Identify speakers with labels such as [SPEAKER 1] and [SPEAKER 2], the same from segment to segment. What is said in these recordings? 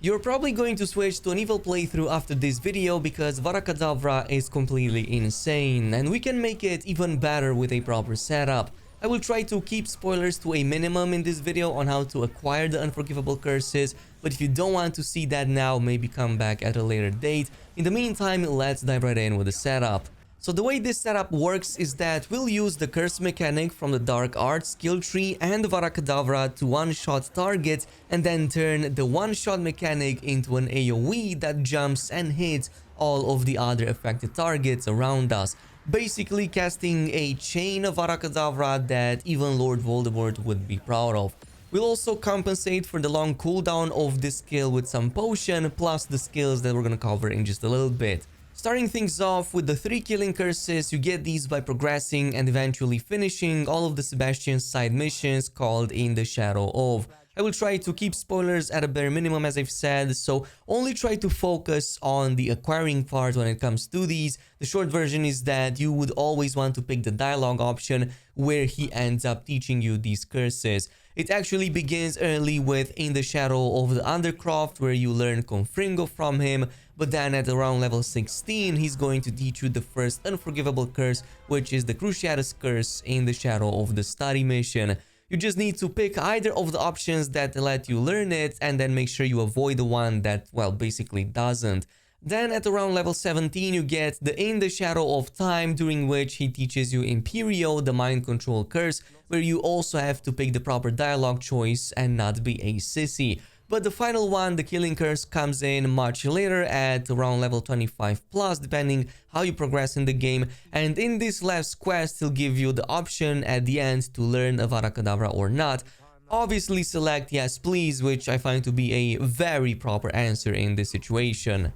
[SPEAKER 1] You're probably going to switch to an evil playthrough after this video because Varakadavra is completely insane and we can make it even better with a proper setup. I will try to keep spoilers to a minimum in this video on how to acquire the Unforgivable curses, but if you don't want to see that now, maybe come back at a later date. In the meantime, let's dive right in with the setup. So the way this setup works is that we'll use the curse mechanic from the Dark Arts skill tree and Varakadavra to one-shot targets and then turn the one-shot mechanic into an AoE that jumps and hits all of the other affected targets around us. Basically casting a chain of Varakadavra that even Lord Voldemort would be proud of. We'll also compensate for the long cooldown of this skill with some potion plus the skills that we're gonna cover in just a little bit. Starting things off with the 3 killing curses, you get these by progressing and eventually finishing all of the Sebastian's side missions called In the Shadow of. I will try to keep spoilers at a bare minimum as I've said, so only try to focus on the acquiring part when it comes to these. The short version is that you would always want to pick the dialogue option where he ends up teaching you these curses. It actually begins early with In the Shadow of the Undercroft where you learn Confringo from him, but then at around level 16 he's going to teach you the first Unforgivable curse, which is the Cruciatus curse in the Shadow of the Study mission. You just need to pick either of the options that let you learn it and then make sure you avoid the one that, well, basically doesn't. Then at around level 17 you get the In the Shadow of Time, during which he teaches you Imperio, the mind control curse, where you also have to pick the proper dialogue choice and not be a sissy. But the final one, the Killing Curse, comes in much later at around level 25 plus, depending how you progress in the game. And in this last quest, he'll give you the option at the end to learn Avada Kedavra or not. Obviously select yes please, which I find to be a very proper answer in this situation.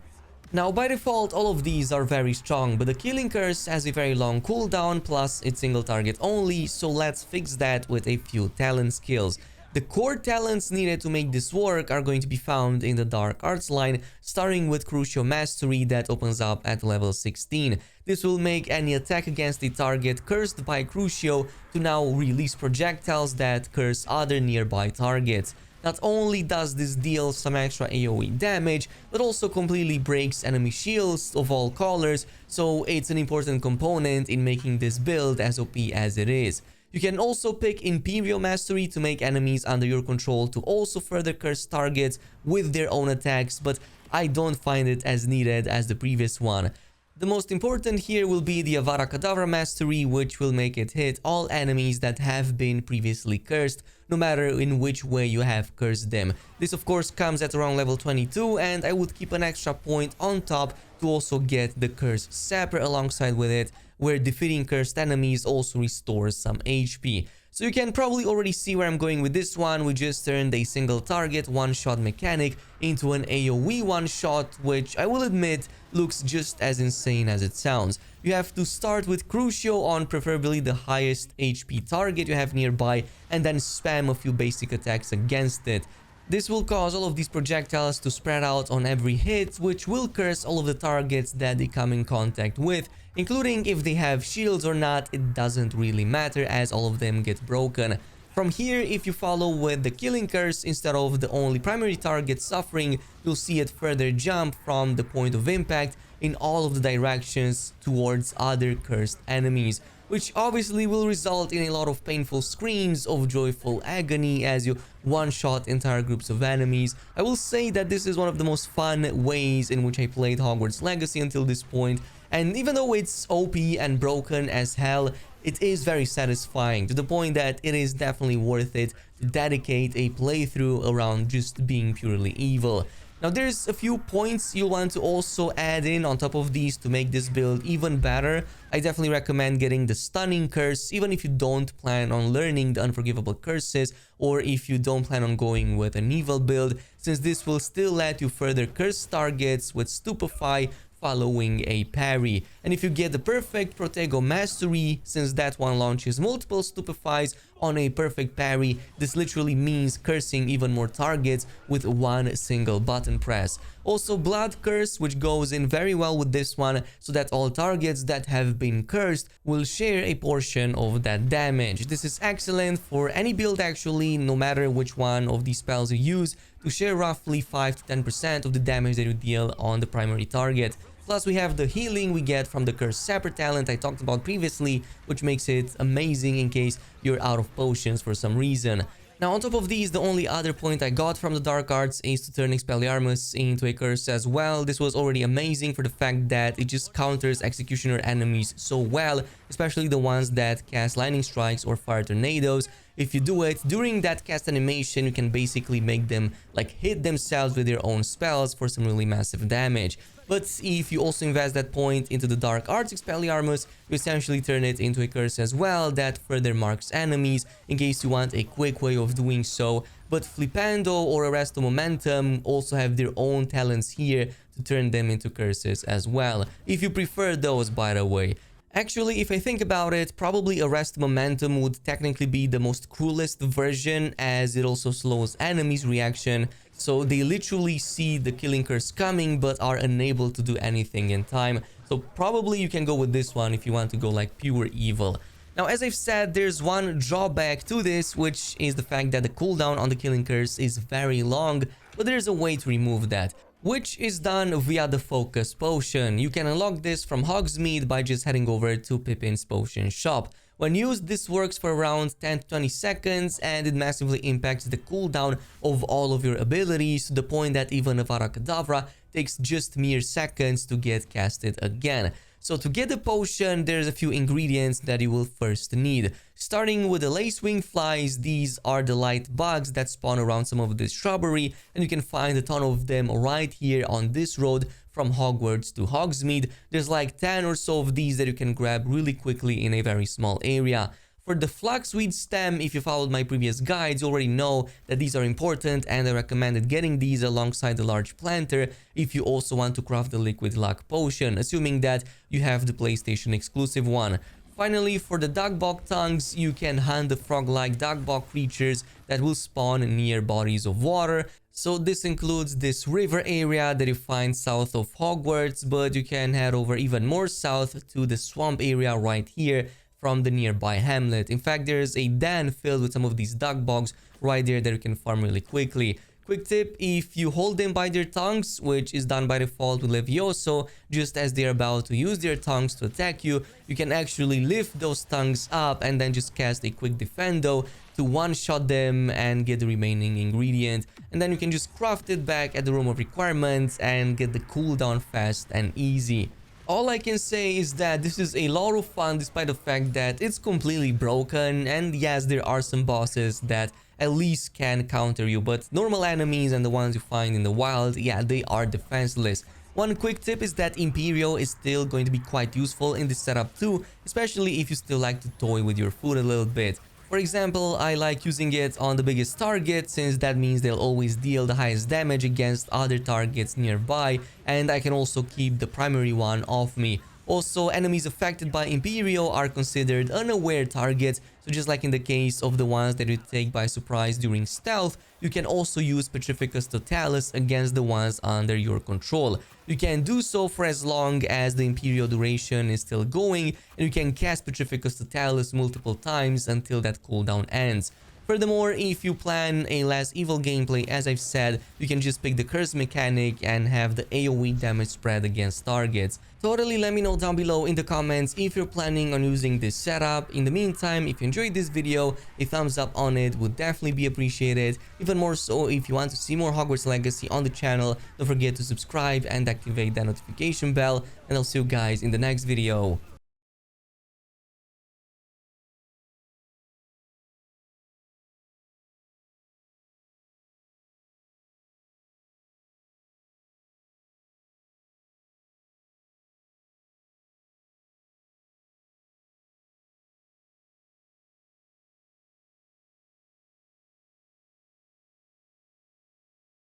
[SPEAKER 1] Now by default all of these are very strong, but the Killing Curse has a very long cooldown plus it's single target only, so let's fix that with a few talent skills. The core talents needed to make this work are going to be found in the Dark Arts line, starting with Crucio Mastery that opens up at level 16. This will make any attack against a target cursed by Crucio to now release projectiles that curse other nearby targets. Not only does this deal some extra AoE damage, but also completely breaks enemy shields of all colors, so it's an important component in making this build as OP as it is. You can also pick Imperial Mastery to make enemies under your control to also further curse targets with their own attacks, but I don't find it as needed as the previous one. The most important here will be the Avada Kedavra Mastery, which will make it hit all enemies that have been previously cursed, no matter in which way you have cursed them. This of course comes at around level 22, and I would keep an extra point on top to also get the Curse Scepter alongside with it, where defeating cursed enemies also restores some HP. So you can probably already see where I'm going with this one. We just turned a single target one-shot mechanic into an AoE one-shot, which I will admit looks just as insane as it sounds. You have to start with Crucio on preferably the highest HP target you have nearby and then spam a few basic attacks against it. This will cause all of these projectiles to spread out on every hit, which will curse all of the targets that they come in contact with, including if they have shields or not. It doesn't really matter as all of them get broken. From here, if you follow with the Killing Curse instead of the only primary target suffering, you'll see it further jump from the point of impact in all of the directions towards other cursed enemies, which obviously will result in a lot of painful screams of joyful agony as you one-shot entire groups of enemies. I will say that this is one of the most fun ways in which I played Hogwarts Legacy until this point, and even though it's OP and broken as hell, it is very satisfying to the point that it is definitely worth it to dedicate a playthrough around just being purely evil. Now there's a few points you'll want to also add in on top of these to make this build even better. I definitely recommend getting the Stunning Curse even if you don't plan on learning the Unforgivable curses or if you don't plan on going with an evil build, since this will still let you further curse targets with Stupefy following a parry. And if you get the perfect Protego Mastery, since that one launches multiple Stupefies on a perfect parry, this literally means cursing even more targets with one single button press. Also Blood Curse, which goes in very well with this one, so that all targets that have been cursed will share a portion of that damage. This is excellent for any build actually, no matter which one of these spells you use, to share roughly 5 to 10% of the damage that you deal on the primary target. Plus, we have the healing we get from the Curse Sapper talent I talked about previously, which makes it amazing in case you're out of potions for some reason. Now, on top of these, the only other point I got from the Dark Arts is to turn Expelliarmus into a curse as well. This was already amazing for the fact that it just counters Executioner enemies so well, especially the ones that cast Lightning Strikes or Fire Tornadoes. If you do it during that cast animation, you can basically make them like hit themselves with their own spells for some really massive damage. But if you also invest that point into the Dark Arts Expelliarmus, you essentially turn it into a curse as well that further marks enemies in case you want a quick way of doing so. But Flipendo or Arresto Momentum also have their own talents here to turn them into curses as well, if you prefer those, by the way. Actually, if I think about it, probably Arrest Momentum would technically be the most cruelest version, as it also slows enemies' reaction, so they literally see the killing curse coming but are unable to do anything in time. So probably you can go with this one if you want to go like pure evil. Now, as I've said, there's one drawback to this, which is the fact that the cooldown on the killing curse is very long, but there's a way to remove that, which is done via the Focus Potion. You can unlock this from Hogsmeade by just heading over to Pippin's Potion Shop. When used, this works for around 10 to 20 seconds and it massively impacts the cooldown of all of your abilities to the point that even Avada Kedavra takes just mere seconds to get casted again. So to get the potion, there's a few ingredients that you will first need. Starting with the lacewing flies, these are the light bugs that spawn around some of this shrubbery, and you can find a ton of them right here on this road from Hogwarts to Hogsmeade. There's like 10 or so of these that you can grab really quickly in a very small area. For the Flaxweed stem, if you followed my previous guides, you already know that these are important, and I recommended getting these alongside the large planter if you also want to craft the liquid luck potion, assuming that you have the PlayStation exclusive one. Finally, for the Dugbog tongues, you can hunt the frog-like Dugbog creatures that will spawn near bodies of water. So this includes this river area that you find south of Hogwarts, but you can head over even more south to the swamp area right here from the nearby hamlet. In fact, there's a den filled with some of these Dugbogs right there that you can farm really quickly. Quick tip, if you hold them by their tongues, which is done by default with Levioso, just as they're about to use their tongues to attack you, you can actually lift those tongues up and then just cast a quick Defendo to one-shot them and get the remaining ingredient. And then you can just craft it back at the room of requirements and get the cooldown fast and easy. All I can say is that this is a lot of fun despite the fact that it's completely broken, and yes, there are some bosses that at least can counter you, but normal enemies and the ones you find in the wild, yeah, they are defenseless. One quick tip is that Imperio is still going to be quite useful in this setup too, especially if you still like to toy with your food a little bit. For example, I like using it on the biggest target, since that means they'll always deal the highest damage against other targets nearby, and I can also keep the primary one off me. Also, enemies affected by Imperio are considered unaware targets, so just like in the case of the ones that you take by surprise during stealth, you can also use Petrificus Totalis against the ones under your control. You can do so for as long as the Imperio duration is still going, and you can cast Petrificus Totalis multiple times until that cooldown ends. Furthermore, if you plan a less evil gameplay, as I've said, you can just pick the curse mechanic and have the AoE damage spread against targets. Totally let me know down below in the comments if you're planning on using this setup. In the meantime, if you enjoyed this video, a thumbs up on it would definitely be appreciated. Even more so, if you want to see more Hogwarts Legacy on the channel, don't forget to subscribe and activate that notification bell, and I'll see you guys in the next video.